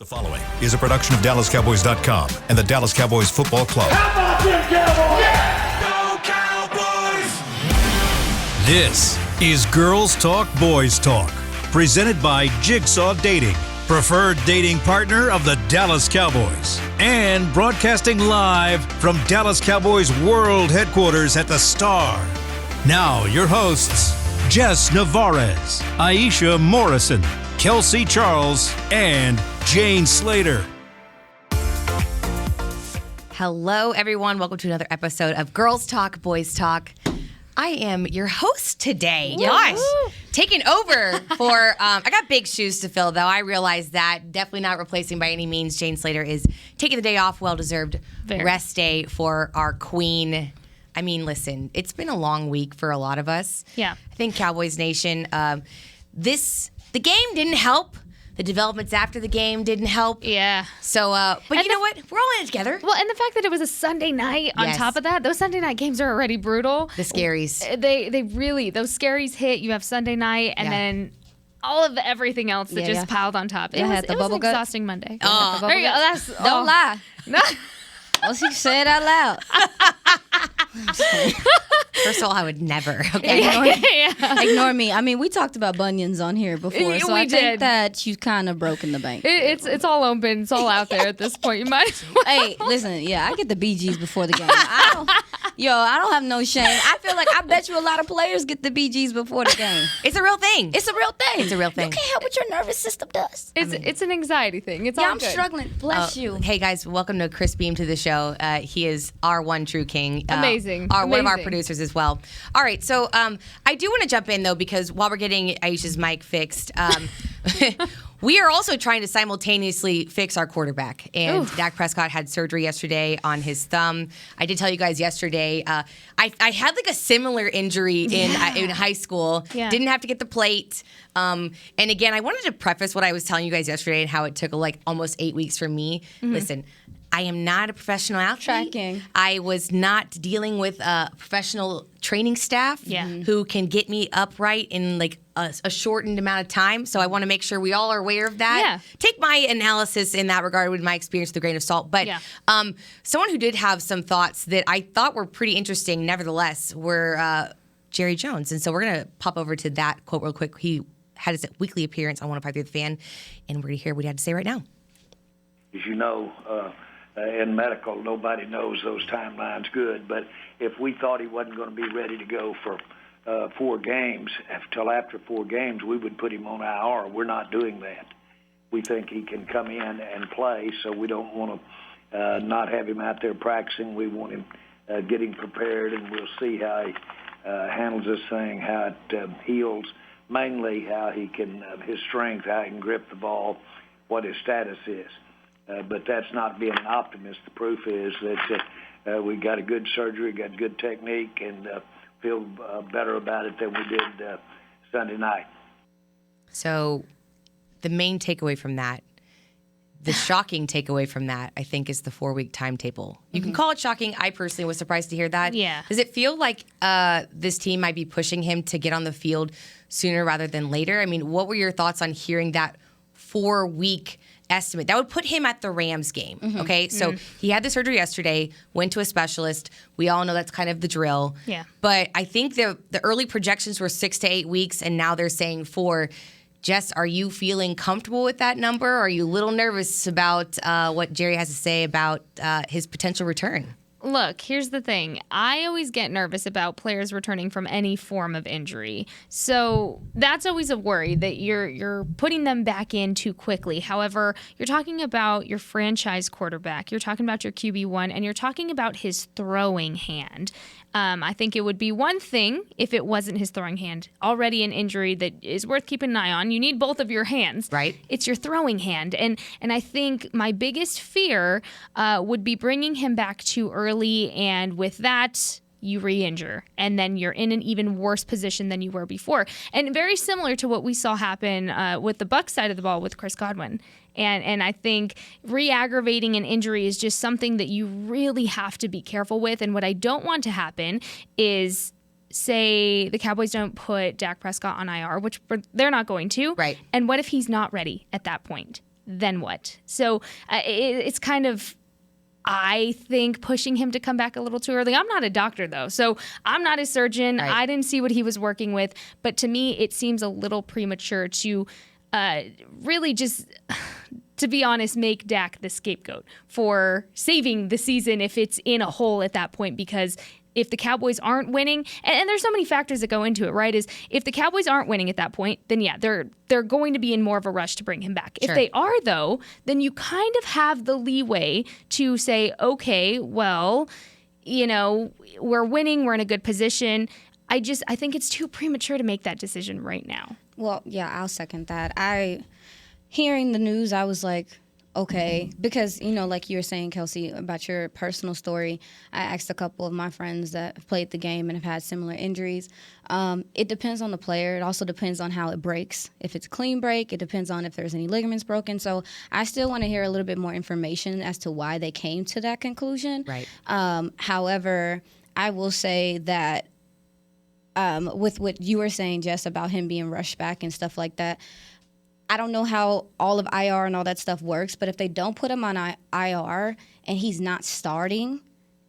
The following is a production of DallasCowboys.com and the Dallas Cowboys Football Club. How about them Cowboys? Go Cowboys! This is Girls Talk, Boys Talk, presented by Jigsaw Dating, preferred dating partner of the Dallas Cowboys, and broadcasting live from Dallas Cowboys World Headquarters at the Star. Now, your hosts, Jess Navarez, Aisha Morrison, Kelsey Charles, and Jane Slater. Hello, everyone. Welcome to another episode of Girls Talk, Boys Talk. I am your host today. Gosh, taking over for, I got big shoes to fill, though. I realize that. Definitely not replacing by any means. Jane Slater is taking the day off, well-deserved rest day for our queen. I mean, listen, it's been a long week for a lot of us. Yeah. I think Cowboys Nation, the game didn't help. The developments after the game didn't help. Yeah. So, but you know what? We're all in it together. Well, and the fact that it was a Sunday night on top of that, those Sunday night games are already brutal. The scaries. They really, those scaries hit. You have Sunday night and then all of everything else that just piled on top. It was an exhausting Monday. Oh. There you go. Don't lie. No. Well, she said out loud. First of all, I would never. Okay. Ignore me. I mean, we talked about bunions on here before, so I think that you've kind of broken the bank. It's all open. It's all out there at this point. You might as well. Hey, listen, I get the BGs before the game. I don't have no shame. I feel like I bet you a lot of players get the BGs before the game. It's a real thing. It's a real thing. It's a real thing. You can't help what your nervous system does. It's an anxiety thing. It's all I'm good. struggling. Bless you. Hey, guys, welcome to Chris Beam to the show. He is our one true king. Amazing. One of our producers as well. All right, so I do want to jump in, though, because while we're getting Aisha's mic fixed, we are also trying to simultaneously fix our quarterback. And Dak Prescott had surgery yesterday on his thumb. I did tell you guys yesterday, I had like a similar injury in high school. Yeah. Didn't have to get the plate. And again, I wanted to preface what I was telling you guys yesterday and how it took like almost 8 weeks for me. Mm-hmm. Listen, I am not a professional athlete. Tracking. I was not dealing with a professional training staff who can get me upright in like a shortened amount of time. So I want to make sure we all are aware of that. Yeah. Take my analysis in that regard with my experience with a grain of salt. But someone who did have some thoughts that I thought were pretty interesting, nevertheless, were Jerry Jones. And so we're going to pop over to that quote real quick. He had his weekly appearance on 105.3 The Fan, and we're going to hear what he had to say right now. As you know, in medical, nobody knows those timelines good. But if we thought he wasn't going to be ready to go for 4 games, until after 4 games, we would put him on IR. We're not doing that. We think he can come in and play, so we don't want to not have him out there practicing. We want him getting prepared, and we'll see how he handles this thing, how it heals, mainly how he can, his strength, how he can grip the ball, what his status is. But that's not being an optimist. The proof is that we got a good surgery, got good technique, and feel better about it than we did Sunday night. So the main takeaway from that, the shocking takeaway from that, I think, is the 4-week timetable. You can call it shocking. I personally was surprised to hear that. Yeah. Does it feel like this team might be pushing him to get on the field sooner rather than later? I mean, what were your thoughts on hearing that 4-week estimate? That would put him at the Rams game, okay? So he had the surgery yesterday, went to a specialist. We all know that's kind of the drill. Yeah. But I think the early projections were 6 to 8 weeks, and now they're saying 4. Jess, are you feeling comfortable with that number? Or are you a little nervous about what Jerry has to say about his potential return? Look, here's the thing. I always get nervous about players returning from any form of injury. So that's always a worry that you're putting them back in too quickly. However, you're talking about your franchise quarterback. You're talking about your QB1, and you're talking about his throwing hand. I think it would be one thing if it wasn't his throwing hand. Already an injury that is worth keeping an eye on. You need both of your hands. Right. It's your throwing hand. And I think my biggest fear would be bringing him back too early, and with that, you re-injure, and then you're in an even worse position than you were before. And very similar to what we saw happen with the Bucs side of the ball with Chris Godwin. And I think re-aggravating an injury is just something that you really have to be careful with. And what I don't want to happen is, say the Cowboys don't put Dak Prescott on IR, which they're not going to. Right. And what if he's not ready at that point? then what? So it's kind of, I think, pushing him to come back a little too early. I'm not a doctor, though, so I'm not a surgeon. Right. I didn't see what he was working with. But to me, it seems a little premature to really just, to be honest, make Dak the scapegoat for saving the season if it's in a hole at that point, because if the Cowboys aren't winning, and there's so many factors that go into it, right? Is if the Cowboys aren't winning at that point, then yeah, they're going to be in more of a rush to bring him back. Sure. If they are, though, then you kind of have the leeway to say, okay, well, we're winning, we're in a good position. I think it's too premature to make that decision right now. Well, yeah, I'll second that. Hearing the news, I was like, okay, because, like you were saying, Kelsey, about your personal story, I asked a couple of my friends that have played the game and have had similar injuries. It depends on the player. It also depends on how it breaks. If it's a clean break, it depends on if there's any ligaments broken. So I still want to hear a little bit more information as to why they came to that conclusion. Right. However, I will say that with what you were saying, Jess, about him being rushed back and stuff like that, I don't know how all of IR and all that stuff works, but if they don't put him on IR and he's not starting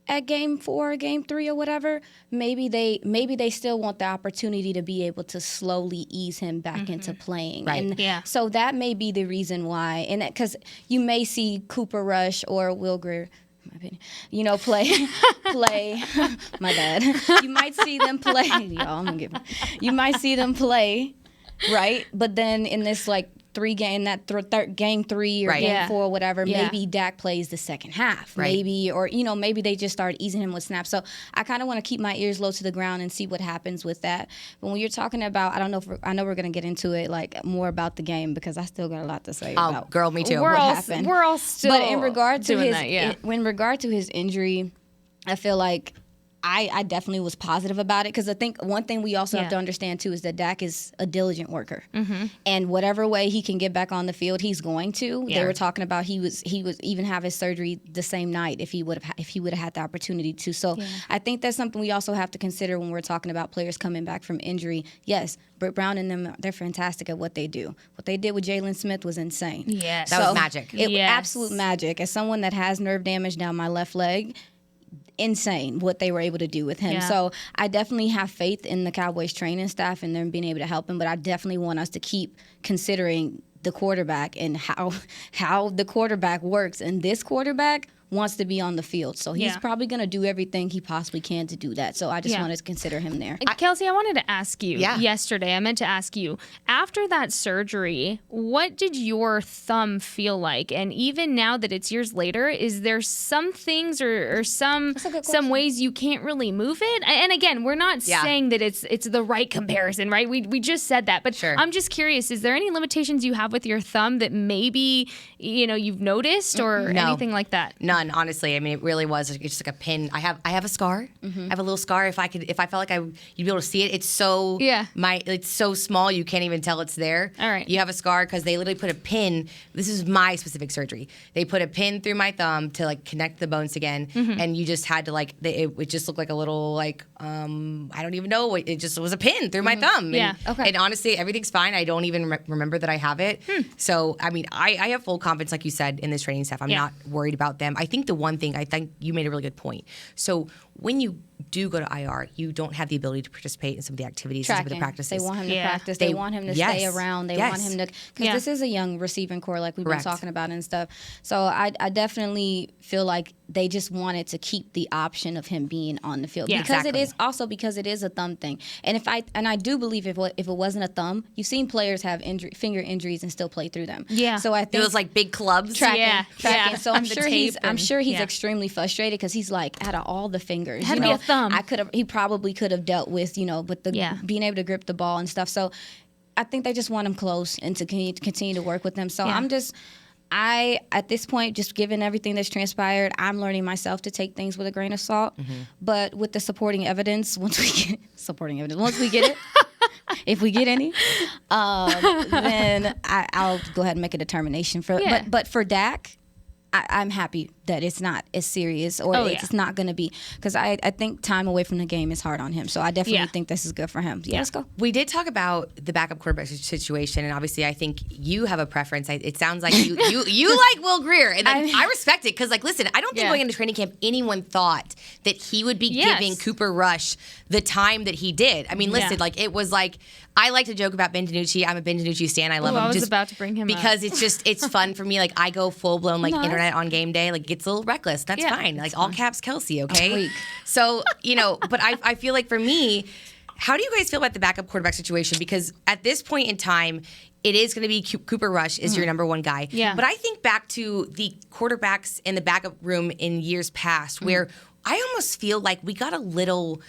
at game 4, game 3, or whatever, maybe they still want the opportunity to be able to slowly ease him back into playing. Right. And Yeah. so that may be the reason why. And because you may see Cooper Rush or Will Greer, in my opinion, play. My bad. You might see them play. You might see them play. Right, but then in this game 3 or Right. game Yeah. 4 or whatever, Yeah. maybe Dak plays the second half. Right. Maybe they just start easing him with snaps. So I kind of want to keep my ears low to the ground and see what happens with that. But when you're talking about, I know we're gonna get into it more about the game because I still got a lot to say Oh, about. girl, me too. We're what all happened. we're all still. But in regard to doing that, yeah. in regard to his injury, I feel like I definitely was positive about it because I think one thing we also have to understand too is that Dak is a diligent worker, and whatever way he can get back on the field, he's going to. Yeah. They were talking about he was even have his surgery the same night if he would have had the opportunity to. So I think that's something we also have to consider when we're talking about players coming back from injury. Yes, Britt Brown and them, they're fantastic at what they do. What they did with Jalen Smith was insane. Yes. That was magic. It was Yes. absolute magic. As someone that has nerve damage down my left leg, insane what they were able to do with him. Yeah. So I definitely have faith in the Cowboys training staff and them being able to help him, but I definitely want us to keep considering the quarterback and how the quarterback works. And this quarterback wants to be on the field. So he's probably going to do everything he possibly can to do that. So I just wanted to consider him there. Kelsey, I wanted to ask you Yeah. yesterday. I meant to ask you, after that surgery, what did your thumb feel like? And even now that it's years later, is there some things or some ways you can't really move it? And again, we're not saying that it's the right comparison, right? We just said that. But Sure. I'm just curious, is there any limitations you have with your thumb that maybe you've noticed or No. anything like that? None, honestly. I mean, it really was just like a pin. I have a scar. I have a little scar. If I felt like you'd be able to see it. It's so it's so small you can't even tell it's there. All right. You have a scar because they literally put a pin. This is my specific surgery. They put a pin through my thumb to connect the bones again, and you just had to it just looked like a little I don't even know. It just was a pin through my thumb. Yeah. And, and honestly, everything's fine. I don't even remember that I have it. So I mean, I have full confidence, like you said, in this training staff. I'm not worried about them. I think the one thing, I think you made a really good point. So when you do go to IR, you don't have the ability to participate in some of the activities and some of the practices. They want him to practice. They They want him to stay around. They want him to, because this is a young receiving core like we've been talking about and stuff. So I definitely feel like they just wanted to keep the option of him being on the field because it is also because it is a thumb thing. And I do believe if it wasn't a thumb, you've seen players have finger injuries and still play through them. Yeah. So I think it was like big clubs. tracking. So I'm The sure tape he's extremely frustrated because he's like, out of all the fingers, Had to be a thumb. he probably could have dealt with with the being able to grip the ball and stuff. So I think they just want him close and to continue to work with them. So at this point, just given everything that's transpired, I'm learning myself to take things with a grain of salt. But with the supporting evidence, once we get it, if we get any, Then I'll go ahead and make a determination for. Yeah. But for Dak, I'm happy that it's not as serious or it's not going to be. Because I think time away from the game is hard on him. So I definitely think this is good for him. Yeah, let's go. We did talk about the backup quarterback situation, and obviously I think you have a preference. It sounds like you like Will Grier, and I respect it because, like, listen, I don't think going into training camp anyone thought that he would be giving Cooper Rush the time that he did. I mean, listen, like, it was like, I like to joke about Ben DiNucci. I'm a Ben DiNucci stan. I love him. I was about to bring him because up. It's fun for me. Like, I go full blown internet on game day. Like, it gets a little reckless. That's fine. Like, all caps Kelsey, okay? So, but I feel like for me, how do you guys feel about the backup quarterback situation? Because at this point in time, it is going to be Cooper Rush is your number one guy. Yeah. But I think back to the quarterbacks in the backup room in years past where I almost feel like we got a little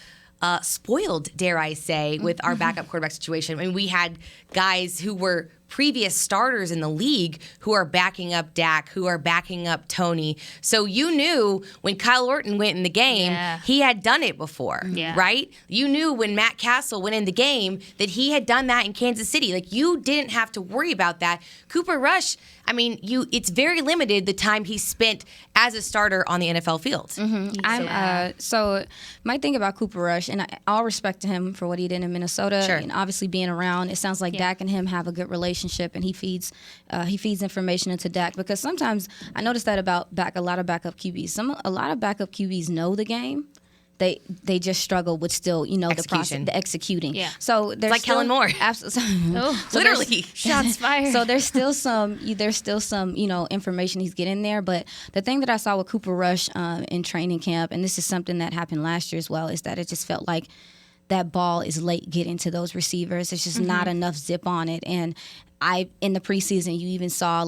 spoiled, dare I say, with our backup quarterback situation. I mean, we had guys who were previous starters in the league who are backing up Dak, who are backing up Tony. So you knew when Kyle Orton went in the game, he had done it before, right? You knew when Matt Castle went in the game that he had done that in Kansas City. Like, you didn't have to worry about that. Cooper Rush, I mean, it's very limited the time he spent as a starter on the NFL field. So my thing about Cooper Rush, and all respect to him for what he did in Minnesota, and obviously being around, it sounds like Dak and him have a good relationship, and he feeds information into Dak, because sometimes I noticed that about a lot of backup QBs. A lot of backup QBs know the game. They just struggle with still, the process, the executing. Yeah. So there's like Kellen Moore. Absolutely. So literally. Shots fired. So there's still some information he's getting there. But the thing that I saw with Cooper Rush in training camp, and this is something that happened last year as well, is that it just felt like that ball is late getting to those receivers. It's just not enough zip on it. And in the preseason, you even saw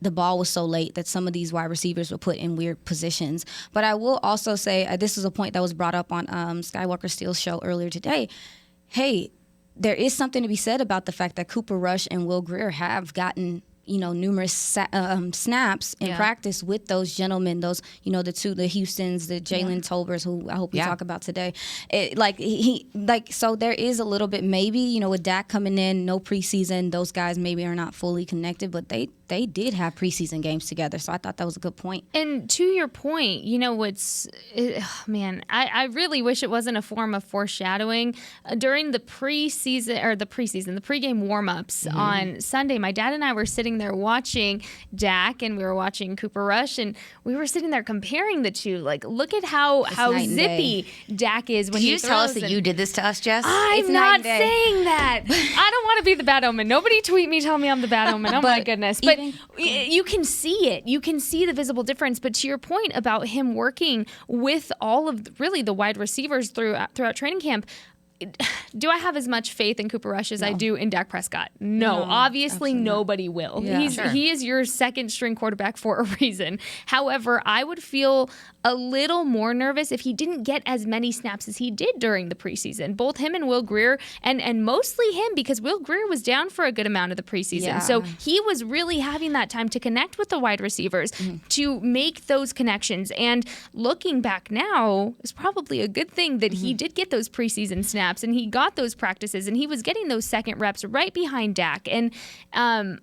the ball was so late that some of these wide receivers were put in weird positions. But I will also say, this is a point that was brought up on Skywalker Steele's show earlier today. Hey, there is something to be said about the fact that Cooper Rush and Will Grier have gotten numerous snaps in practice with those gentlemen, the Houstons, the Jalen Tolbers, who I hope we talk about today. So there is a little bit, maybe, with Dak coming in, no preseason, those guys maybe are not fully connected, but they did have preseason games together. So I thought that was a good point. And to your point, I really wish it wasn't a form of foreshadowing. During the pregame warm-ups on Sunday, my dad and I were sitting there watching Dak, and we were watching Cooper Rush, and we were sitting there comparing the two. Like, look at how zippy Dak is when he throws. Can you tell us that you did this to us, Jess? I'm not saying that. I don't want to be the bad omen. Nobody tweet me telling me I'm the bad omen. Oh, my goodness. But you can see it. You can see the visible difference. But to your point about him working with all of the wide receivers throughout training camp, do I have as much faith in Cooper Rush as I do in Dak Prescott? No, obviously nobody will. Yeah, he is your second string quarterback for a reason. However, I would feel a little more nervous if he didn't get as many snaps as he did during the preseason. Both him and Will Grier, and mostly him, because Will Grier was down for a good amount of the preseason. Yeah. So he was really having that time to connect with the wide receivers, to make those connections. And looking back now, it's probably a good thing that he did get those preseason snaps, and he got those practices, and he was getting those second reps right behind Dak. And I'm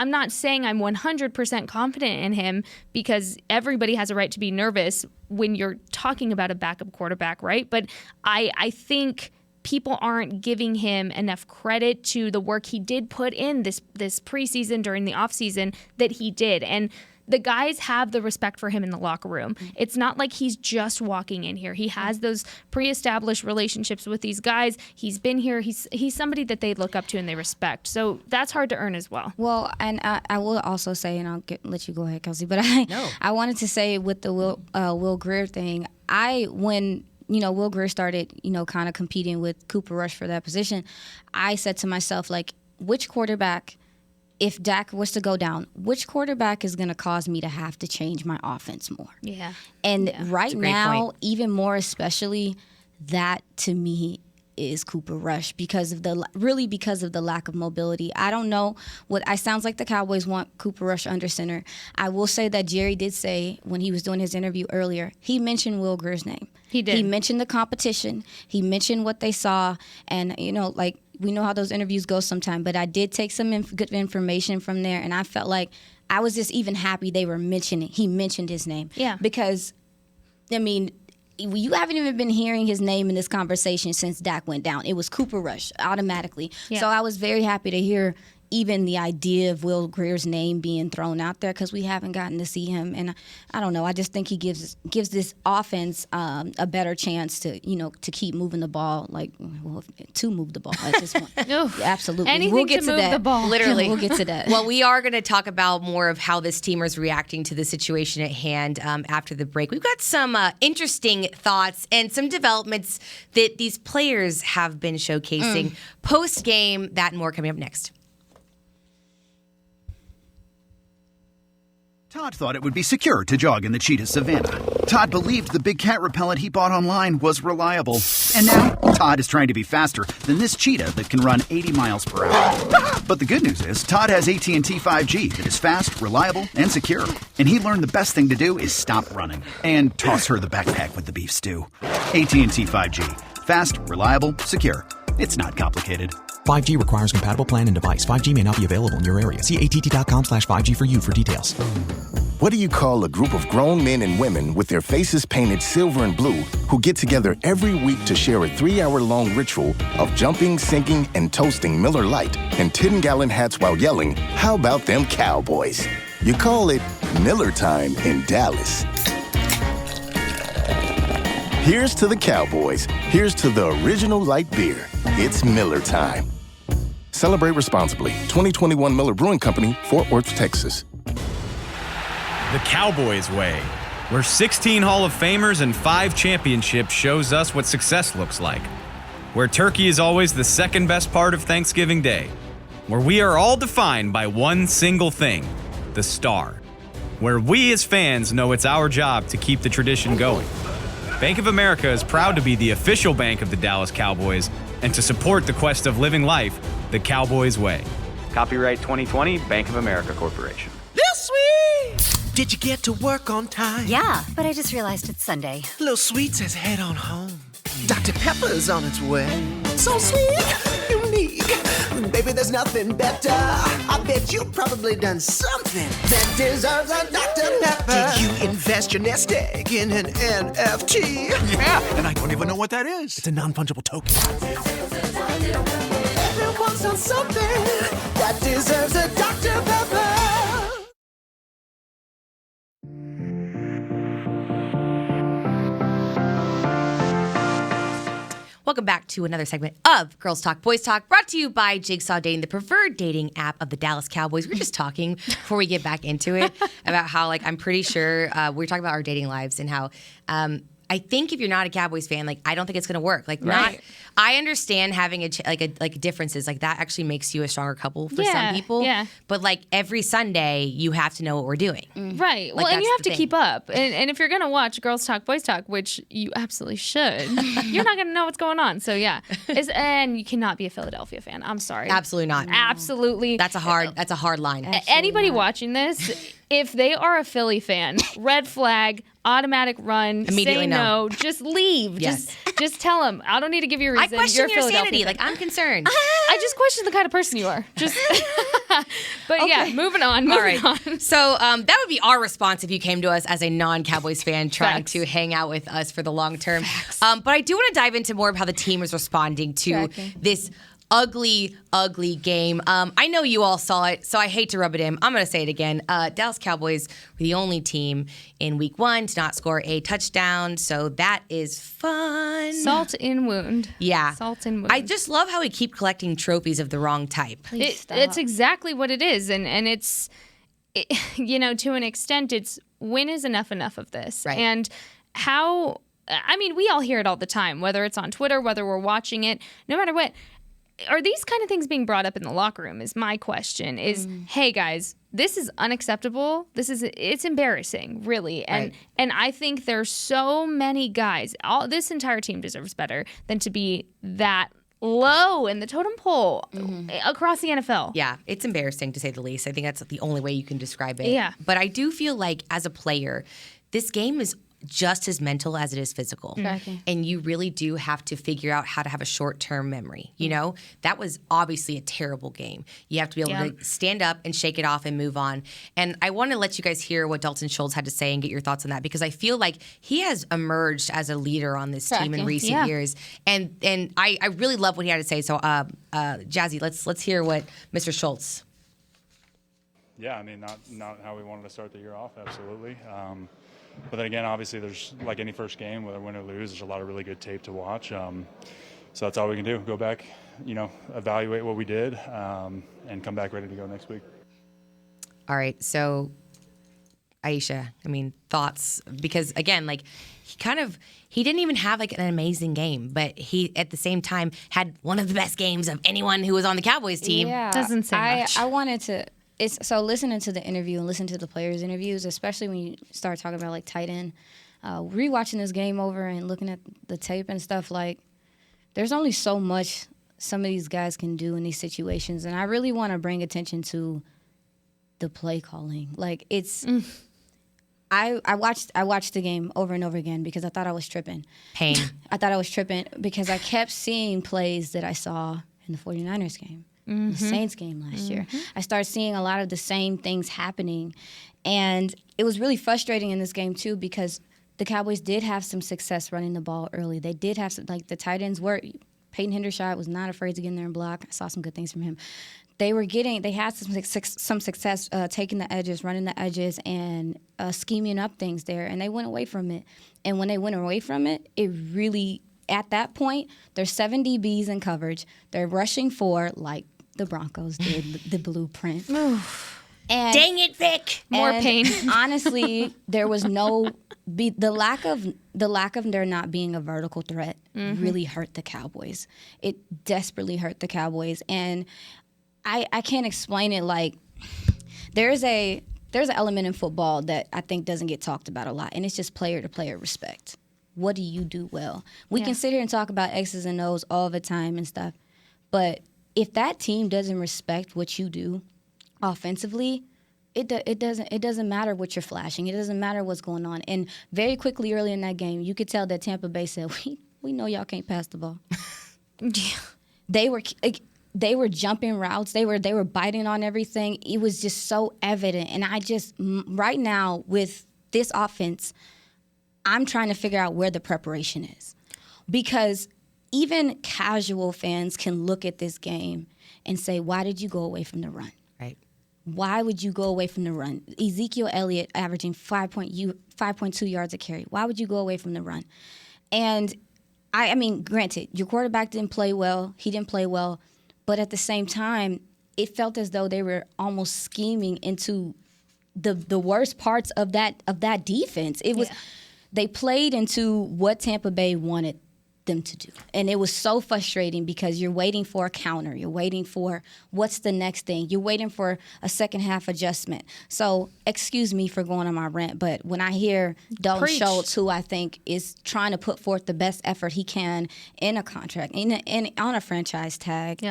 not saying I'm 100% confident in him, because everybody has a right to be nervous when you're talking about a backup quarterback, right? But I think people aren't giving him enough credit to the work he did put in this preseason, during the offseason, that he did. And the guys have the respect for him in the locker room. It's not like he's just walking in here. He has those pre-established relationships with these guys. He's been here. He's somebody that they look up to and they respect. So that's hard to earn as well. Well, and I will also say, and I'll let you go ahead, Kelsey, but I wanted to say with the Will Grier thing, when Will Grier started, kind of competing with Cooper Rush for that position, I said to myself, which quarterback, if Dak was to go down, which quarterback is going to cause me to have to change my offense more? Yeah. And right now, even more especially, that to me is Cooper Rush, because of the lack of mobility. I don't know sounds like the Cowboys want Cooper Rush under center. I will say that Jerry did say, when he was doing his interview earlier, he mentioned Will Grier's name. He did. He mentioned the competition. He mentioned what they saw, and we know how those interviews go sometime, but I did take some good information from there, and I felt like I was just even happy he mentioned his name. Yeah. Because, I mean, you haven't even been hearing his name in this conversation since Dak went down. It was Cooper Rush automatically. Yeah. So I was very happy to hear even the idea of Will Greer's name being thrown out there because we haven't gotten to see him. And I don't know. I just think he gives this offense a better chance to keep moving the ball, to move the ball at this point. No. Absolutely. Anything we'll get to to move that. the ball. Literally. We'll get to that. Well, we are going to talk about more of how this team is reacting to the situation at hand after the break. We've got some interesting thoughts and some developments that these players have been showcasing post-game. That and more coming up next. Todd thought it would be secure to jog in the cheetah savanna. Todd believed the big cat repellent he bought online was reliable. And now, Todd is trying to be faster than this cheetah that can run 80 miles per hour. But the good news is, Todd has AT&T 5G that is fast, reliable, and secure. And he learned the best thing to do is stop running and toss her the backpack with the beef stew. AT&T 5G. Fast, reliable, secure. It's not complicated. 5G requires compatible plan and device. 5G may not be available in your area. See att.com/5G for you for details. What do you call a group of grown men and women with their faces painted silver and blue who get together every week to share a 3-hour-long ritual of jumping, singing, and toasting Miller Lite in 10-gallon hats while yelling, "How about them Cowboys?" You call it Miller Time in Dallas. Here's to the Cowboys. Here's to the original light beer. It's Miller Time. Celebrate responsibly. 2021 Miller Brewing Company, Fort Worth, Texas. The Cowboys way, where 16 Hall of Famers and 5 championships shows us what success looks like. Where turkey is always the second best part of Thanksgiving Day. Where we are all defined by one single thing, the star. Where we as fans know it's our job to keep the tradition going. Bank of America is proud to be the official bank of the Dallas Cowboys and to support the quest of living life the Cowboys way. Copyright 2020, Bank of America Corporation. This sweet! Did you get to work on time? Yeah, but I just realized it's Sunday. Little Sweet says head on home. Dr. Pepper's on its way. So sweet, unique. Baby, there's nothing better. I bet you've probably done something that deserves a Dr. Pepper. Did you invest your nest egg in an NFT? Yeah, and I don't even know what that is. It's a non-fungible token. Everyone's done something that deserves a Dr. Pepper. Welcome back to another segment of Girls Talk, Boys Talk, brought to you by Jigsaw Dating, the preferred dating app of the Dallas Cowboys. We were just talking before we get back into it about how, I'm pretty sure we're talking about our dating lives and how I think if you're not a Cowboys fan, I don't think it's going to work. I understand having a differences that actually makes you a stronger couple for some people. Yeah. But every Sunday, you have to know what we're doing. Right. Well, and you have to keep up. And if you're going to watch Girls Talk, Boys Talk, which you absolutely should, you're not going to know what's going on. So, yeah. And you cannot be a Philadelphia fan. I'm sorry. Absolutely not. Absolutely. That's a hard line. Anybody watching this, if they are a Philly fan, red flag, automatic run, immediately say no, just leave. Yes. Just tell them. I don't need to give you a reason. I question You're your sanity. fan. I'm concerned. I just question the kind of person you are. But yeah, moving on. All right. So that would be our response if you came to us as a non-Cowboys fan trying to hang out with us for the long term. But I do want to dive into more of how the team is responding to this ugly, ugly game. I know you all saw it, so I hate to rub it in. I'm going to say it again. Dallas Cowboys were the only team in Week 1 to not score a touchdown, so that is fun. Salt in wound. Yeah. Salt in wound. I just love how we keep collecting trophies of the wrong type. It's exactly what it is, and it's, to an extent, it's when is enough of this? Right. And how, we all hear it all the time, whether it's on Twitter, whether we're watching it, no matter what. Are these kind of things being brought up in the locker room is my question is, hey guys, this is unacceptable. It's embarrassing, really. And I think there's so many guys, this entire team deserves better than to be that low in the totem pole across the NFL. Yeah, it's embarrassing to say the least. I think that's the only way you can describe it. Yeah. But I do feel like as a player, this game is just as mental as it is physical. Exactly. And you really do have to figure out how to have a short-term memory. You know, that was obviously a terrible game. You have to be able to stand up and shake it off and move on. And I want to let you guys hear what Dalton Schultz had to say and get your thoughts on that, because I feel like he has emerged as a leader on this team in recent years. And I really love what he had to say. So, Jazzy, let's hear what Mr. Schultz. Yeah, I mean, not how we wanted to start the year off, absolutely. But then again, obviously, there's, like any first game, whether win or lose, there's a lot of really good tape to watch. So that's all we can do. Go back, evaluate what we did, and come back ready to go next week. All right, so Aisha, I mean, thoughts? Because again, like he didn't even have like an amazing game, but he at the same time had one of the best games of anyone who was on the Cowboys team. Yeah, Doesn't say much. I wanted to. So listening to the interview and listening to the players' interviews, especially when you start talking about like tight end, rewatching this game over and looking at the tape and stuff, like there's only so much some of these guys can do in these situations, and I really want to bring attention to the play calling. Like it's, I watched the game over and over again because I thought I was tripping. Pain. I thought I was tripping because I kept seeing plays that I saw in the 49ers game. The Saints game last year. I started seeing a lot of the same things happening. And it was really frustrating in this game, too, because the Cowboys did have some success running the ball early. They did have some, like the tight ends were, Peyton Hendershot was not afraid to get in there and block. I saw some good things from him. They had some success taking the edges, running the edges, and scheming up things there. And they went away from it. And when they went away from it, it really, at that point, there's 7 DBs in coverage. They're rushing 4 like the Broncos did, the blueprint. And, dang it, Vic! More pain. Honestly, there was the lack of there not being a vertical threat really hurt the Cowboys. It desperately hurt the Cowboys, and I can't explain it. Like there's an element in football that I think doesn't get talked about a lot, and it's just player to player respect. What do you do well? We can sit here and talk about X's and O's all the time and stuff, but if that team doesn't respect what you do offensively, it doesn't matter what you're flashing. It doesn't matter what's going on. And very quickly early in that game, you could tell that Tampa Bay said, "We know y'all can't pass the ball." They were jumping routes. They were biting on everything. It was just so evident. And I just right now with this offense, I'm trying to figure out where the preparation is, because even casual fans can look at this game and say, why did you go away from the run? Right. Why would you go away from the run? Ezekiel Elliott averaging 5.2 yards a carry. Why would you go away from the run? And, I mean, granted, your quarterback didn't play well. He didn't play well. But at the same time, it felt as though they were almost scheming into the worst parts of that defense. It was they played into what Tampa Bay wanted them to do. And it was so frustrating because you're waiting for a counter. You're waiting for what's the next thing. You're waiting for a second half adjustment. So excuse me for going on my rant, but when I hear Dalton Schultz, who I think is trying to put forth the best effort he can in a contract, on a franchise tag,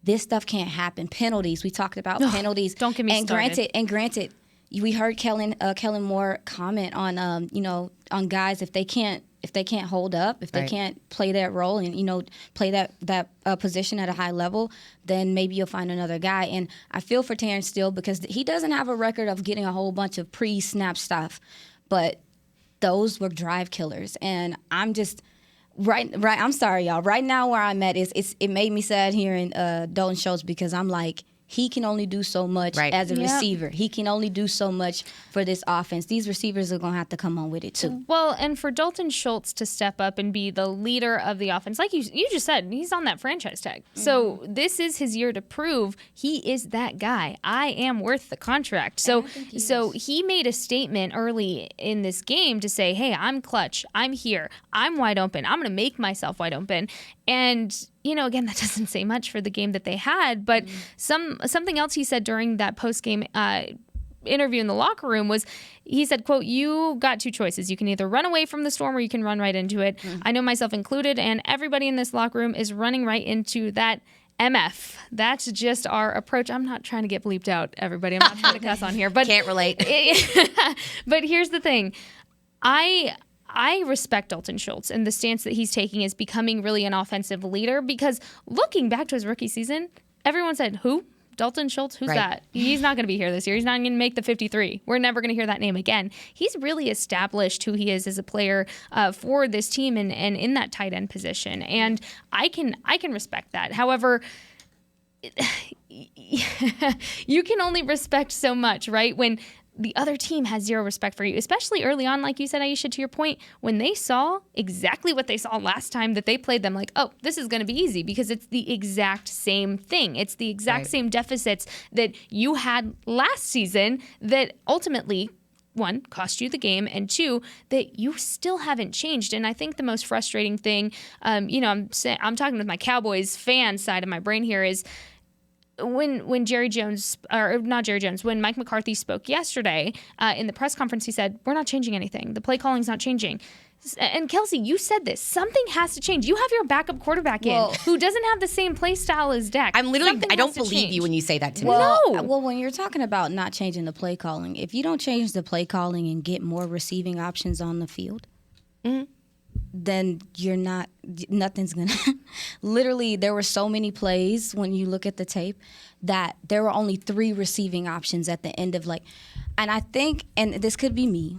this stuff can't happen. Penalties. We talked about penalties. Don't get me started. Granted, we heard Kellen Moore comment on on guys if they can't hold up, if they can't play that role and play that position at a high level, then maybe you'll find another guy. And I feel for Terrence Steele because he doesn't have a record of getting a whole bunch of pre-snap stuff, but those were drive killers. And I'm just right. I'm sorry, y'all. Right now, where I'm at it made me sad hearing Dalton Schultz because I'm like, he can only do so much as a receiver. He can only do so much for this offense. These receivers are going to have to come on with it, too. Well, and for Dalton Schultz to step up and be the leader of the offense, like you just said, he's on that franchise tag. So this is his year to prove he is that guy. I am worth the contract. So he made a statement early in this game to say, hey, I'm clutch. I'm here. I'm wide open. I'm going to make myself wide open. And again, that doesn't say much for the game that they had, but something else he said during that post-game interview in the locker room was, he said, quote, "You got 2 choices. You can either run away from the storm or you can run right into it. I know myself included, and everybody in this locker room is running right into that MF. That's just our approach." I'm not trying to get bleeped out, everybody. I'm not trying to cuss on here. But can't relate. But here's the thing. I respect Dalton Schultz and the stance that he's taking is becoming really an offensive leader, because looking back to his rookie season, everyone said, who? Dalton Schultz? Who's that? He's not going to be here this year. He's not going to make the 53. We're never going to hear that name again. He's really established who he is as a player for this team and in that tight end position. And I can respect that. However, you can only respect so much, right? When the other team has zero respect for you, especially early on, like you said, Aisha, to your point, when they saw exactly what they saw last time that they played them, like, oh, this is going to be easy because it's the exact same thing. It's the exact same deficits that you had last season that ultimately, one, cost you the game, and two, that you still haven't changed. And I think the most frustrating thing, I'm talking with my Cowboys fan side of my brain here, is when Mike McCarthy spoke yesterday in the press conference, he said, we're not changing anything. The play calling's not changing. And Kelsey, you said this. Something has to change. You have your backup quarterback who doesn't have the same play style as Dak. I don't believe you when you say that to me. Well, when you're talking about not changing the play calling, if you don't change the play calling and get more receiving options on the field, then nothing's going to. Literally, there were so many plays when you look at the tape that there were only 3 receiving options at the end of and I think, and this could be me,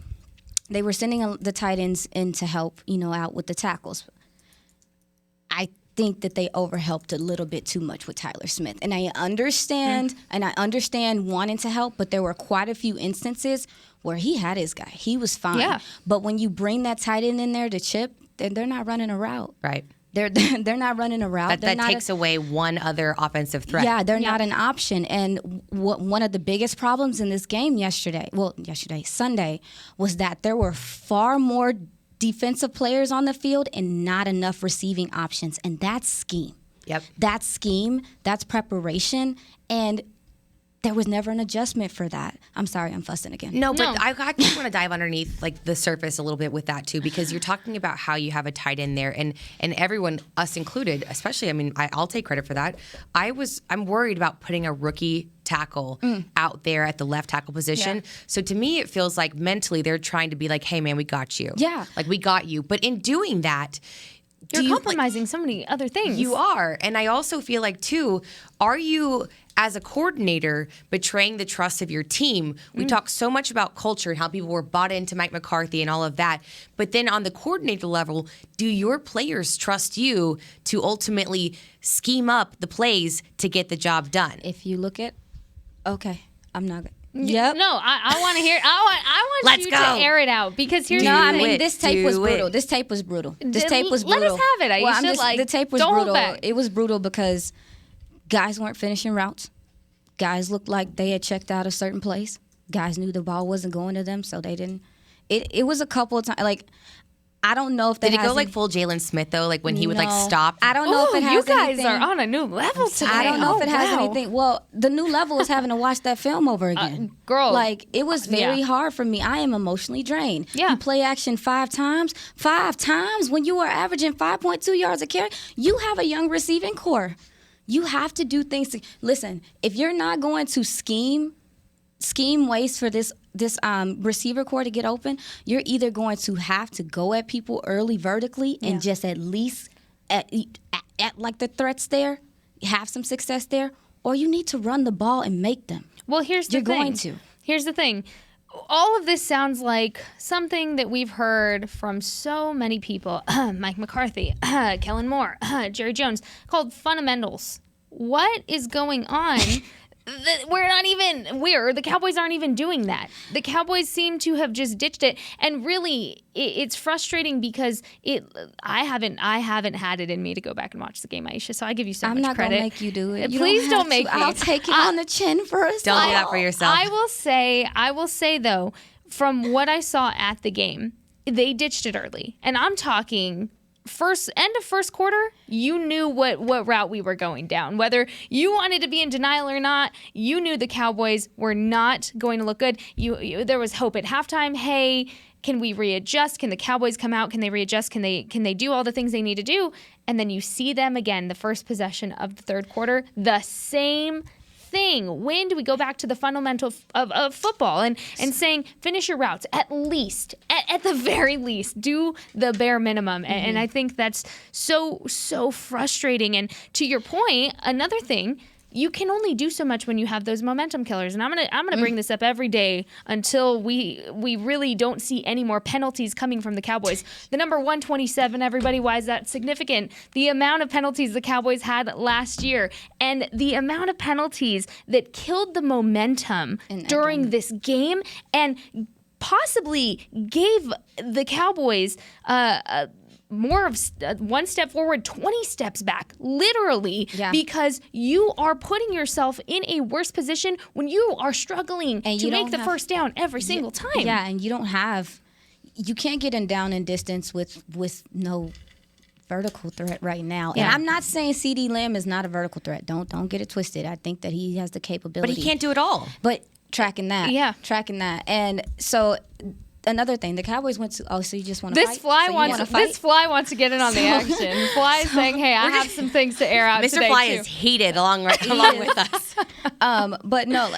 they were sending the tight ends in to help, out with the tackles. I think that they overhelped a little bit too much with Tyler Smith. And I understand, wanting to help, but there were quite a few instances where he had his guy. He was fine. Yeah. But when you bring that tight end in there to chip, they're not running a route. Right. They're not running a route. That takes away one other offensive threat. Yeah, they're not an option. And one of the biggest problems in this game Sunday, was that there were far more defensive players on the field and not enough receiving options. And that's scheme. Yep. That's scheme. That's preparation. And there was never an adjustment for that. I'm sorry, I'm fussing again. No, but I just want to dive underneath the surface a little bit with that too, because you're talking about how you have a tight end there, and everyone, us included, especially. I'll take credit for that. I'm worried about putting a rookie tackle out there at the left tackle position. Yeah. So to me, it feels like mentally they're trying to be like, "Hey, man, we got you. Yeah, we got you." But in doing that, you're compromising so many other things. You are. And I also feel like, too, are you, as a coordinator, betraying the trust of your team? We talk so much about culture and how people were bought into Mike McCarthy and all of that. But then on the coordinator level, do your players trust you to ultimately scheme up the plays to get the job done? If you look at, I'm not going. Yep. No, I want to hear. I want you to air it out, because here's this tape was brutal. This tape was brutal. Let us have it. The tape was brutal. It was brutal because guys weren't finishing routes. Guys looked like they had checked out a certain place. Guys knew the ball wasn't going to them, so they didn't. It was a couple of times. I don't know if that did it go full Jalen Smith though, when he would stop. I don't know if it has you guys anything. Are on a new level today. I don't know if it has anything. Well, the new level is having to watch that film over again. Girl, it was very hard for me. I am emotionally drained. Yeah. You play action 5 times. 5 times when you are averaging 5.2 yards a carry. You have a young receiving core. You have to do things. Listen, if you're not going to scheme ways for this receiver core to get open, you're either going to have to go at people early vertically and just at least at the threats there, have some success there, or you need to run the ball and make them. Well, here's the thing. Here's the thing. All of this sounds like something that we've heard from so many people. Mike McCarthy, Kellen Moore, Jerry Jones, called fundamentals. What is going on? The Cowboys aren't even doing that. The Cowboys seem to have just ditched it, and really, it's frustrating because I haven't had it in me to go back and watch the game, Aisha. So I give you so much credit. I'm not gonna make you do it. Please don't make me. I'll take it on the chin first. Don't do that for yourself. I will say though, from what I saw at the game, they ditched it early, and I'm talking. End of first quarter, you knew what route we were going down. Whether you wanted to be in denial or not, you knew the Cowboys were not going to look good. There was hope at halftime. Hey, can we readjust? Can the Cowboys come out? Can they readjust? Can they do all the things they need to do? And then you see them again, the first possession of the third quarter, the same thing. When do we go back to the fundamental of football and saying, finish your routes, at least, at the very least, do the bare minimum. And I think that's so frustrating. And to your point, another thing, you can only do so much when you have those momentum killers. And I'm gonna bring this up every day until we really don't see any more penalties coming from the Cowboys. The number 127, everybody, why is that significant? The amount of penalties the Cowboys had last year and the amount of penalties that killed the momentum during this game and possibly gave the Cowboys more of one step forward, 20 steps back, literally, because you are putting yourself in a worse position when you are struggling to make the first down every single time. Yeah, and you can't get in down and distance with no vertical threat right now. Yeah. And I'm not saying CD Lamb is not a vertical threat. Don't get it twisted. I think that he has the capability. But he can't do it all. But tracking that. Yeah. Tracking that. And so another thing, the Cowboys went to. Oh, so you just want to fight? This fly wants to get in on the action. Fly's saying, "Hey, I have some things to air out Mr. today." Mr. Fly too. is heated along with us. But no,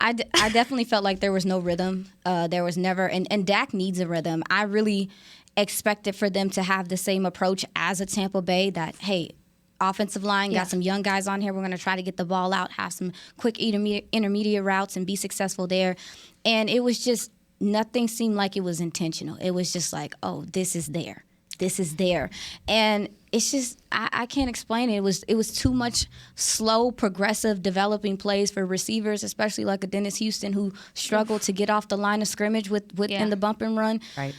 I definitely felt like there was no rhythm. There was never, and Dak needs a rhythm. I really expected for them to have the same approach as a Tampa Bay. That hey, offensive line got some young guys on here. We're going to try to get the ball out, have some quick intermediate routes, and be successful there. And it was just. Nothing seemed like it was intentional. It was just like, oh, this is there. This is there. And it's just, I can't explain it. It was too much slow, progressive, developing plays for receivers, especially like a Dennis Houston who struggled to get off the line of scrimmage in the bump and run. Right.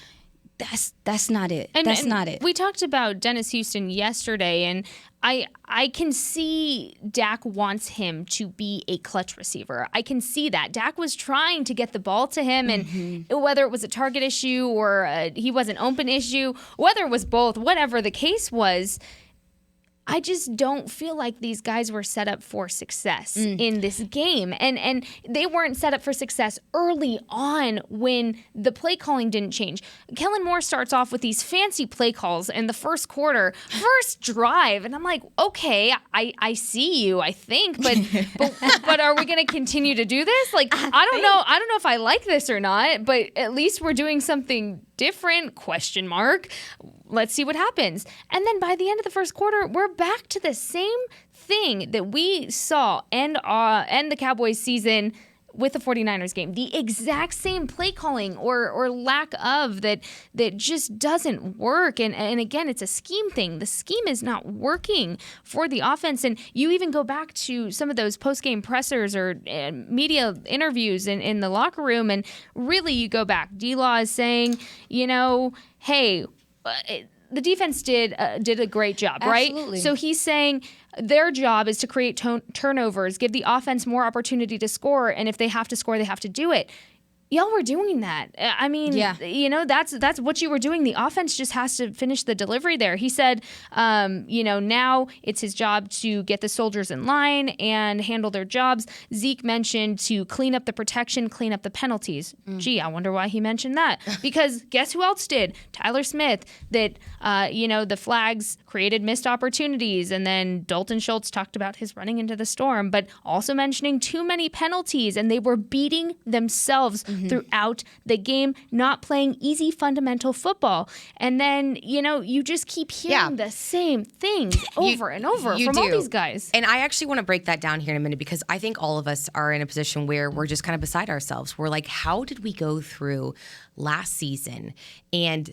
That's not it. That's not it. We talked about Dennis Houston yesterday, and I can see Dak wants him to be a clutch receiver. I can see that. Dak was trying to get the ball to him, and whether it was a target issue or he wasn't open issue, whether it was both, whatever the case was, I just don't feel like these guys were set up for success in this game. And they weren't set up for success early on when the play calling didn't change. Kellen Moore starts off with these fancy play calls in the first quarter, first drive. And I'm like, okay, I see you, I think, but are we going to continue to do this? Like, I don't know if I like this or not, but at least we're doing something different, ? Let's see what happens. And then by the end of the first quarter, we're back to the same thing that we saw end the Cowboys season with the 49ers game. The exact same play calling or lack of that just doesn't work. And again, it's a scheme thing. The scheme is not working for the offense. And you even go back to some of those post-game pressers or media interviews in the locker room, and really you go back. D-Law is saying, hey, the defense did a great job, right? Absolutely. So he's saying their job is to create turnovers, give the offense more opportunity to score, and if they have to score, they have to do it. Y'all were doing that. I mean, that's what you were doing. The offense just has to finish the delivery there. He said, now it's his job to get the soldiers in line and handle their jobs. Zeke mentioned to clean up the protection, clean up the penalties. Gee, I wonder why he mentioned that. Because guess who else did? Tyler Smith, that, the flags created missed opportunities. And then Dalton Schultz talked about his running into the storm, but also mentioning too many penalties, and they were beating themselves throughout the game, not playing easy fundamental football. And then, you just keep hearing the same things over and over from all these guys. And I actually want to break that down here in a minute, because I think all of us are in a position where we're just kind of beside ourselves. We're like, how did we go through last season and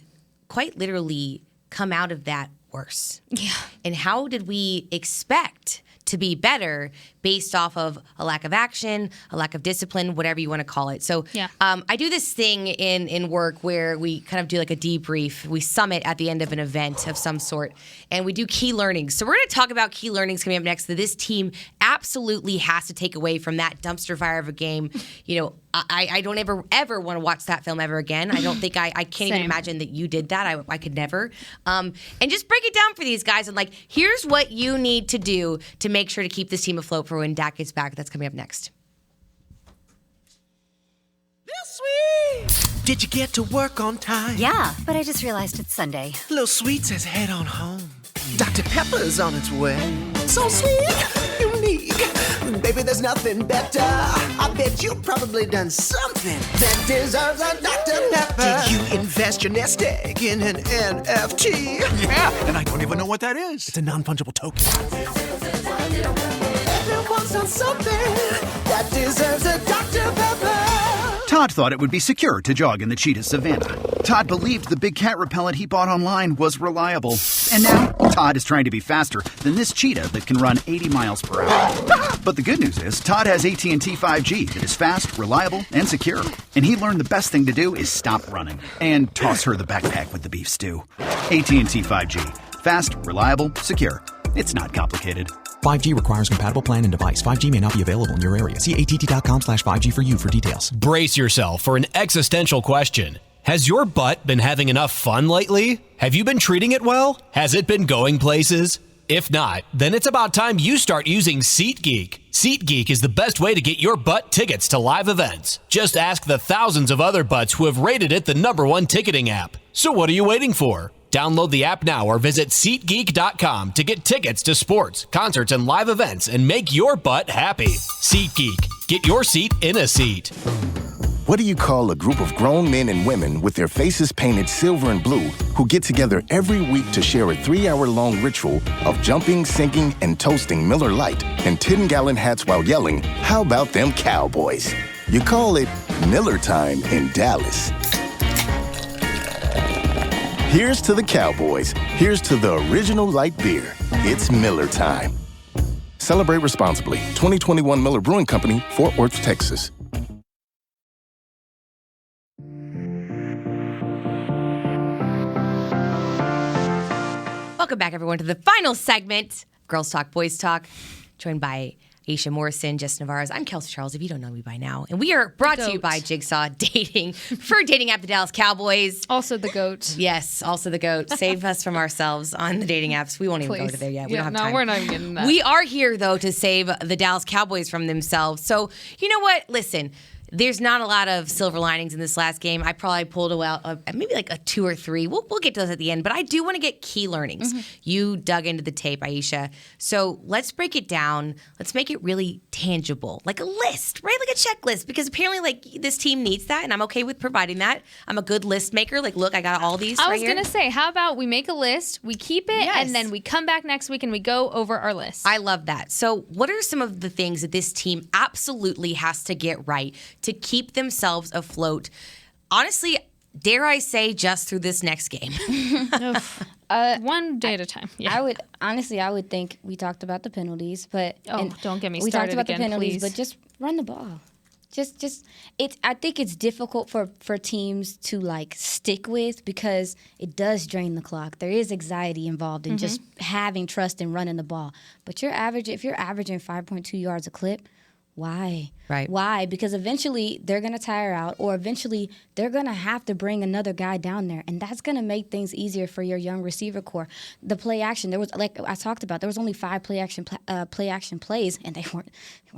quite literally come out of that worse? Yeah. And how did we expect to be better based off of a lack of action, a lack of discipline, whatever you want to call it. So I do this thing in work where we kind of do like a debrief. We summit at the end of an event of some sort, and we do key learnings. So we're going to talk about key learnings coming up next that this team absolutely has to take away from that dumpster fire of a game. I don't ever want to watch that film ever again. I don't think I can't even imagine that you did that. I could never. And just break it down for these guys and like, here's what you need to do to make sure to keep this team afloat for when Dak gets back. That's coming up next. Did you get to work on time? Yeah, but I just realized it's Sunday. Little Sweet says head on home. Dr. Pepper's on its way. So sweet, unique. Baby, there's nothing better. I bet you probably done something that deserves a Dr. Pepper. Did you invest your nest egg in an NFT? Yeah, and I don't even know what that is. It's a non-fungible token. Everyone's done something that deserves a Dr. Pepper. Todd thought it would be secure to jog in the cheetah savanna. Todd believed the big cat repellent he bought online was reliable. And now, Todd is trying to be faster than this cheetah that can run 80 miles per hour. But the good news is, Todd has AT&T 5G that is fast, reliable, and secure. And he learned the best thing to do is stop running and toss her the backpack with the beef stew. AT&T 5G. Fast, reliable, secure. It's not complicated. 5G requires compatible plan and device. 5G may not be available in your area. See att.com/5G for you for details. Brace yourself for an existential question. Has your butt been having enough fun lately? Have you been treating it well? Has it been going places? If not, then it's about time you start using SeatGeek. SeatGeek is the best way to get your butt tickets to live events. Just ask the thousands of other butts who have rated it the #1 ticketing app. So what are you waiting for? Download the app now or visit SeatGeek.com to get tickets to sports, concerts, and live events and make your butt happy. SeatGeek. Get your seat in a seat. What do you call a group of grown men and women with their faces painted silver and blue who get together every week to share a 3-hour-long ritual of jumping, sinking, and toasting Miller Lite and 10-gallon hats while yelling, "How about them Cowboys?" You call it Miller Time in Dallas. Here's to the Cowboys. Here's to the original light beer. It's Miller Time. Celebrate responsibly. 2021 Miller Brewing Company, Fort Worth, Texas. Welcome back, everyone, to the final segment, Girls Talk, Boys Talk, joined by Aisha Morrison, Jess Navarez. I'm Kelsey Charles, if you don't know me by now. And we are brought to you by Jigsaw Dating, preferred dating app, the Dallas Cowboys. Also the GOAT. Yes, also the GOAT. Save us from ourselves on the dating apps. We won't even go to there yet. We don't have time. We're not even getting that. We are here, though, to save the Dallas Cowboys from themselves. So, you know what? Listen. There's not a lot of silver linings in this last game. I probably pulled maybe like a 2 or 3. We'll get to those at the end, but I do want to get key learnings. Mm-hmm. You dug into the tape, Aisha. So let's break it down. Let's make it really tangible, like a list, right? Like a checklist, because apparently like this team needs that, and I'm okay with providing that. I'm a good list maker. Like, look, I got all these I was going to say, how about we make a list, we keep it, and then we come back next week and we go over our list. I love that. So what are some of the things that this team absolutely has to get right to keep themselves afloat? Honestly, dare I say, just through this next game. One day at a time. Yeah. I would think we talked about the penalties, but don't get me started. We talked about again, the penalties, please. but just run the ball. I think it's difficult for teams to like stick with because it does drain the clock. There is anxiety involved in just having trust in running the ball. But if you're averaging 5.2 yards a clip, why? Right. Why? Because eventually they're going to tire out, or eventually they're going to have to bring another guy down there, and that's going to make things easier for your young receiver core. The play action, there was, like I talked about, there was only 5 play action plays, and they weren't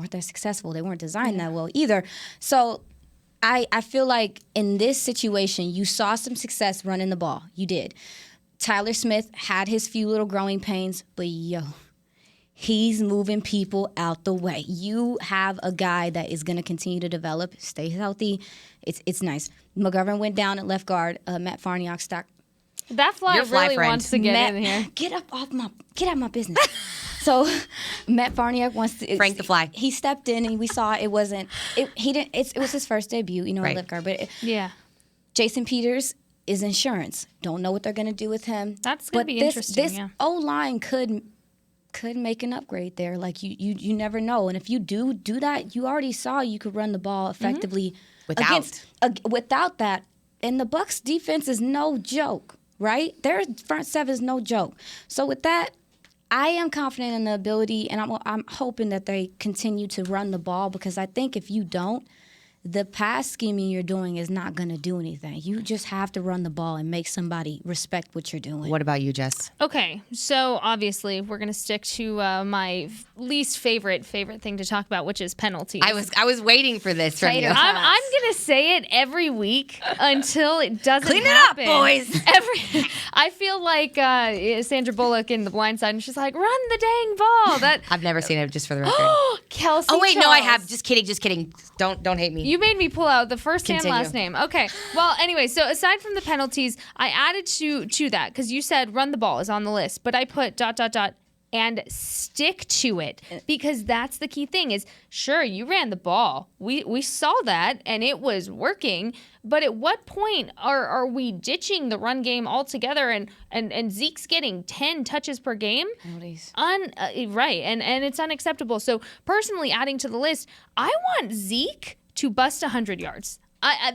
that successful. They weren't designed that well either. So I feel like in this situation, you saw some success running the ball. You did. Tyler Smith had his few little growing pains, but he's moving people out the way. You have a guy that is going to continue to develop, stay healthy. It's nice. McGovern went down at left guard. Matt Farniok stock. That fly really wants to get in here. Get out of my business. So Matt Farniok wants to Frank the Fly. He stepped in and we saw it was his first debut, at left guard. But Jason Peters is insurance. Don't know what they're going to do with him. That's going to be interesting. This O-line could make an upgrade there. Like you never know. And if you do that, you already saw you could run the ball effectively without that. And the Bucs defense is no joke, right? Their front seven is no joke. So with that, I am confident in the ability, and I'm hoping that they continue to run the ball, because I think if you don't, the pass scheming you're doing is not going to do anything. You just have to run the ball and make somebody respect what you're doing. What about you, Jess? Okay, so obviously we're gonna stick to my least favorite thing to talk about, which is penalties. I was waiting for this from you. I'm gonna say it every week until it doesn't Clean happen. it up, boys. I feel like Sandra Bullock in The Blind Side, and she's like, "Run the dang ball." That I've never seen it, just for the record. Kelsey. Oh wait, Charles. no, I have. Just kidding. Don't hate me. You made me pull out the first and Continue. last name. Okay. Well, anyway, so aside from the penalties, I added to that because you said run the ball is on the list, but I put ... and stick to it, because that's the key thing is, sure, you ran the ball. We saw that and it was working, but at what point are we ditching the run game altogether and Zeke's getting 10 touches per game? Right, and it's unacceptable. So personally, adding to the list, I want Zeke to bust 100 yards.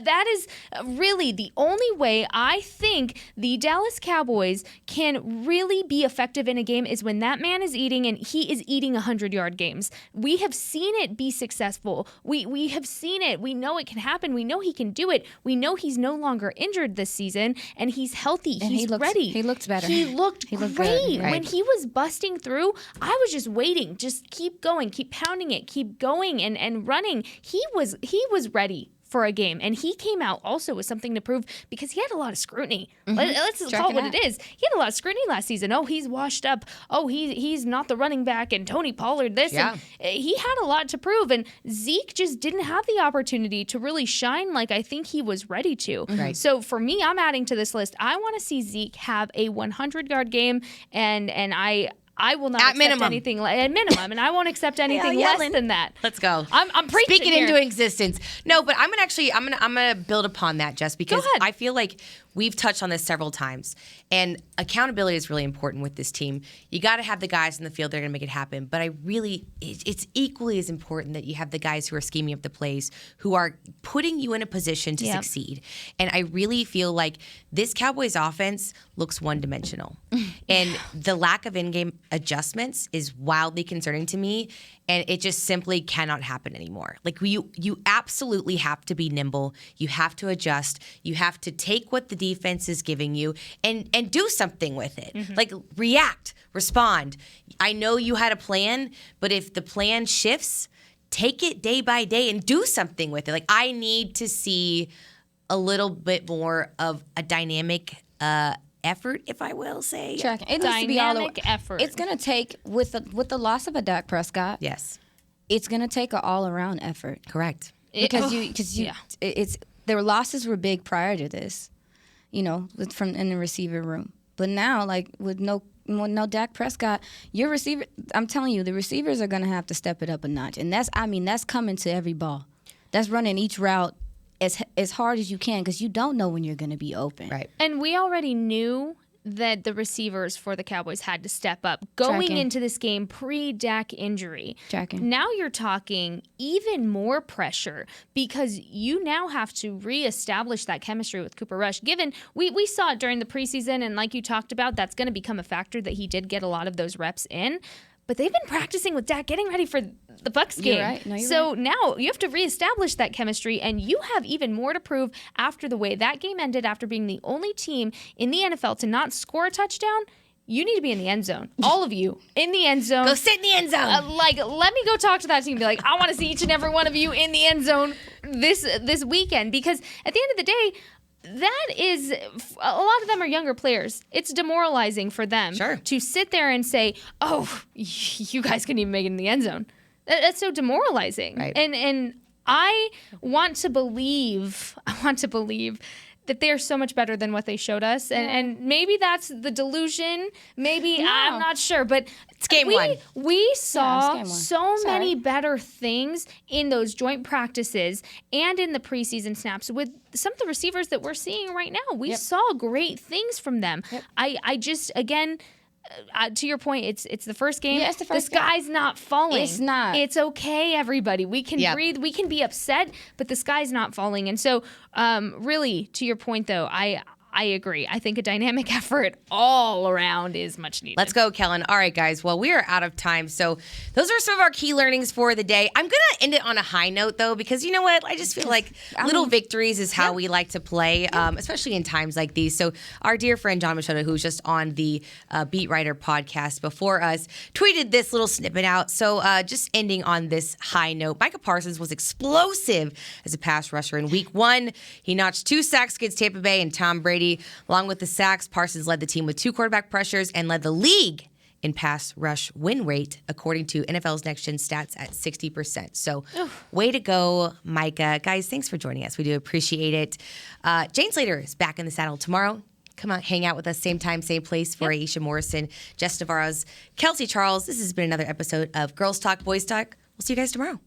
That is really the only way I think the Dallas Cowboys can really be effective in a game is when that man is eating, and he is eating 100-yard games. We have seen it be successful. We have seen it. We know it can happen. We know he can do it. We know he's no longer injured this season, and he's healthy. And he's ready. He looked better. He looked good. great. Right. When he was busting through, I was just waiting. Just keep going. Keep pounding it. Keep going and running. He was ready for a game, and he came out also with something to prove, because he had a lot of scrutiny. Let's call it what it is. He had a lot of scrutiny last season. Oh, he's washed up. Oh, he's not the running back, and Tony Pollard this. Yeah. And he had a lot to prove, and Zeke just didn't have the opportunity to really shine like I think he was ready to. Right. So for me, I'm adding to this list. I want to see Zeke have a 100-yard game, and I will not accept anything at minimum, and I won't accept anything less than that. Let's go. I'm preaching Speaking here. into existence. No, but I'm gonna build upon that, Jess, because I feel like we've touched on this several times, and accountability is really important with this team. You got to have the guys in the field that are going to make it happen, but it's equally as important that you have the guys who are scheming up the plays, who are putting you in a position to succeed. And I really feel like this Cowboys offense looks one-dimensional, and the lack of in-game adjustments is wildly concerning to me. And it just simply cannot happen anymore. Like you absolutely have to be nimble. You have to adjust. You have to take what the defense is giving you and do something with it. Mm-hmm. Like react, respond. I know you had a plan, but if the plan shifts, take it day by day and do something with it. Like I need to see a little bit more of a dynamic effort, if I will say. It needs to be all Dynamic effort. It's going to take, with the loss of a Dak Prescott, Yes. it's going to take an all-around effort. Correct. Because their losses were big prior to this, from in the receiver room. But now, like with no Dak Prescott, your receiver, I'm telling you, the receivers are going to have to step it up a notch. And that's coming to every ball. That's running each route as hard as you can, because you don't know when you're going to be open. Right. And we already knew that the receivers for the Cowboys had to step up going into this game pre-Dak injury. Now you're talking even more pressure, because you now have to reestablish that chemistry with Cooper Rush. Given we saw it during the preseason, and like you talked about, that's going to become a factor that he did get a lot of those reps in. But they've been practicing with Dak, getting ready for the Bucs game. You're right. No, you're so right. now you have to reestablish that chemistry, and you have even more to prove after the way that game ended, after being the only team in the NFL to not score a touchdown. You need to be in the end zone. All of you in the end zone. Go sit in the end zone. Let me go talk to that team and be like, I want to see each and every one of you in the end zone this weekend, because at the end of the day, that is, a lot of them are younger players. It's demoralizing for them to sit there and say, oh, you guys couldn't even make it in the end zone. That's so demoralizing. Right. And I want to believe that they're so much better than what they showed us. And maybe that's the delusion. Maybe, I'm not sure. But it's game one. We saw game one. so many better things in those joint practices and in the preseason snaps with some of the receivers that we're seeing right now. We saw great things from them. I just, again, to your point, it's the first game. Yeah, it's the first game. The sky's not falling. It's not. It's okay, everybody. We can breathe. We can be upset, but the sky's not falling. And so, really, to your point, though, I agree. I think a dynamic effort all around is much needed. Let's go, Kellen. All right, guys. Well, we are out of time. So those are some of our key learnings for the day. I'm going to end it on a high note, though, because you know what? I just feel like little victories is how we like to play, especially in times like these. So our dear friend John Machado, who's just on the Beat Writer podcast before us, tweeted this little snippet out. So just ending on this high note, Micah Parsons was explosive as a pass rusher in week 1. He notched 2 sacks against Tampa Bay and Tom Brady. Along with the sacks, Parsons led the team with 2 quarterback pressures and led the league in pass rush win rate, according to NFL's Next Gen Stats at 60%. So way to go, Micah. Guys, thanks for joining us. We do appreciate it. Jane Slater is back in the saddle tomorrow. Come out, hang out with us, same time, same place for Aisha Morrison, Jess Navarro's, Kelsey Charles. This has been another episode of Girls Talk, Boys Talk. We'll see you guys tomorrow.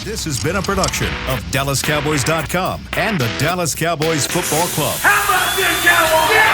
This has been a production of DallasCowboys.com and the Dallas Cowboys Football Club. How about this, Cowboys? Yeah!